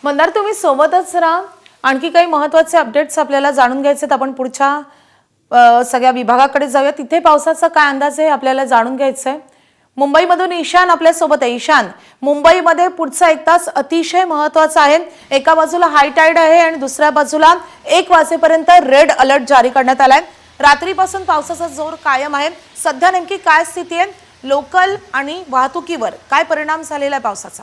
मंदार, तुम्ही सोबतच राहा. आणखी काही महत्त्वाचे अपडेट्स आपल्याला जाणून घ्यायचे आहेत. आपण पुढच्या सगळ्या विभागाकडे जाऊया. तिथे पावसाचा काय अंदाज आहे आपल्याला जाणून घ्यायचं आहे. मुंबईमधून ईशान आपल्या सोबत आहे. ईशान, मुंबईमध्ये पुढचा 1 तास अतिशय महत्त्वाचा आहे. एका बाजूला हाय टाइड आहे आणि दुसऱ्या बाजूला 1 वाजेपर्यंत रेड अलर्ट जारी करण्यात आलाय. रात्रीपासून पावसाचा जोर कायम आहे. सध्या नेमकी काय स्थिती आहे? लोकल आणि वाहतुकीवर काय परिणाम झालेला आहे पावसाचा?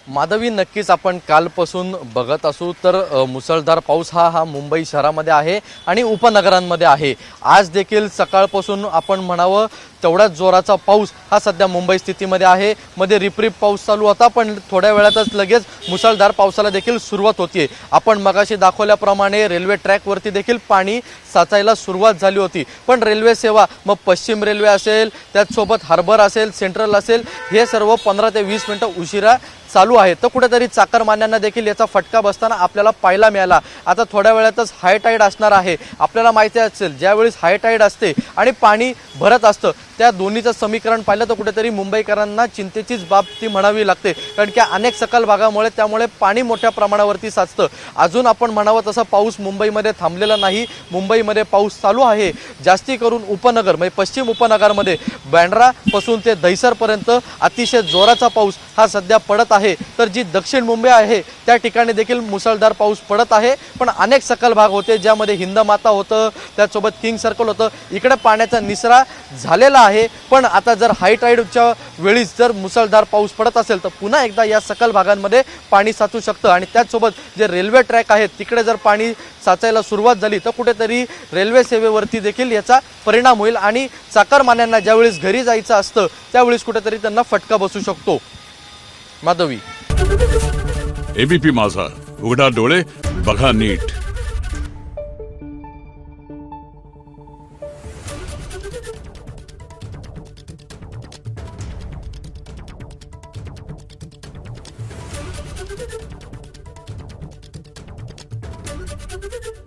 माधवी, नक्कीच आपण कालपासून बघत असू तर मुसळधार पाऊस हा मुंबई शहरामध्ये आहे आणि उपनगरांमध्ये आहे. आज देखील सकाळपासून आपण म्हणावं तेवढाच जोराचा पाऊस हा सध्या मुंबई स्थितीमध्ये आहे. मध्ये रिपरिप पाऊस चालू होता, पण थोड्या वेळातच लगेच मुसळधार पावसाला देखील सुरुवात होती. आपण मगाशी दाखवल्याप्रमाणे रेल्वे ट्रॅकवरती देखील पाणी साचायला सुरुवात झाली होती. पण रेल्वे सेवा, मग पश्चिम रेल्वे असेल, त्याचसोबत हार्बर असेल, सेंट्रल असेल, हे सर्व 15 ते 20 मिनिटं उशिरा चालू आहे. तर कुठेतरी चाकरमान्यांना देखील याचा फटका बसताना आपल्याला पाहायला मिळाला. आता थोड्या वेळातच हाय टाईड असणार आहे. आपल्याला माहिती असेल, ज्यावेळेस हाय टाईड असते आणि पाणी भरत असतं, त्या दोन्हीचं समीकरण पाहिलं तर कुठेतरी मुंबईकरांना चिंतेचीच बाब ती म्हणावी लागते. कारण की अनेक सखल भागामुळे त्यामुळे पाणी मोठ्या प्रमाणावरती साचतं. अजून आपण म्हणावं तसं पाऊस मुंबईमध्ये थांबलेला नाही. मुंबईमध्ये पाऊस चालू आहे. जास्ती करून उपनगर म्हणजे पश्चिम उपनगरमध्ये बँड्रापासून ते दहिसरपर्यंत अतिशय जोराचा पाऊस हा सध्या पडत आहे. तर जी दक्षिण मुंबई आहे त्या ठिकाणी देखील मुसळधार पाऊस पडत आहे. पण अनेक सखल भाग होते, ज्यामध्ये हिंदमाता होतं, त्याचसोबत किंग सर्कल होतं. इकडे पाण्याचा निचरा झालेला आहे. पण आता जर हाय टाईडच्या वेळीच जर मुसळधार पाऊस पडत असेल तर पुन्हा एकदा या सकल भागांमध्ये पाणी साचू शकतं. आणि त्याचसोबत जे रेल्वे ट्रॅक आहेत तिकडे जर पाणी साचायला सुरुवात झाली तर कुठेतरी रेल्वे सेवेवरती देखील याचा परिणाम होईल. आणि चाकरमान्यांना ज्यावेळेस घरी जायचं असतं त्यावेळेस कुठेतरी त्यांना फटका बसू शकतो. माधवी. एबीपी माझा, उघडा डोळे बघा नीट. Thank you.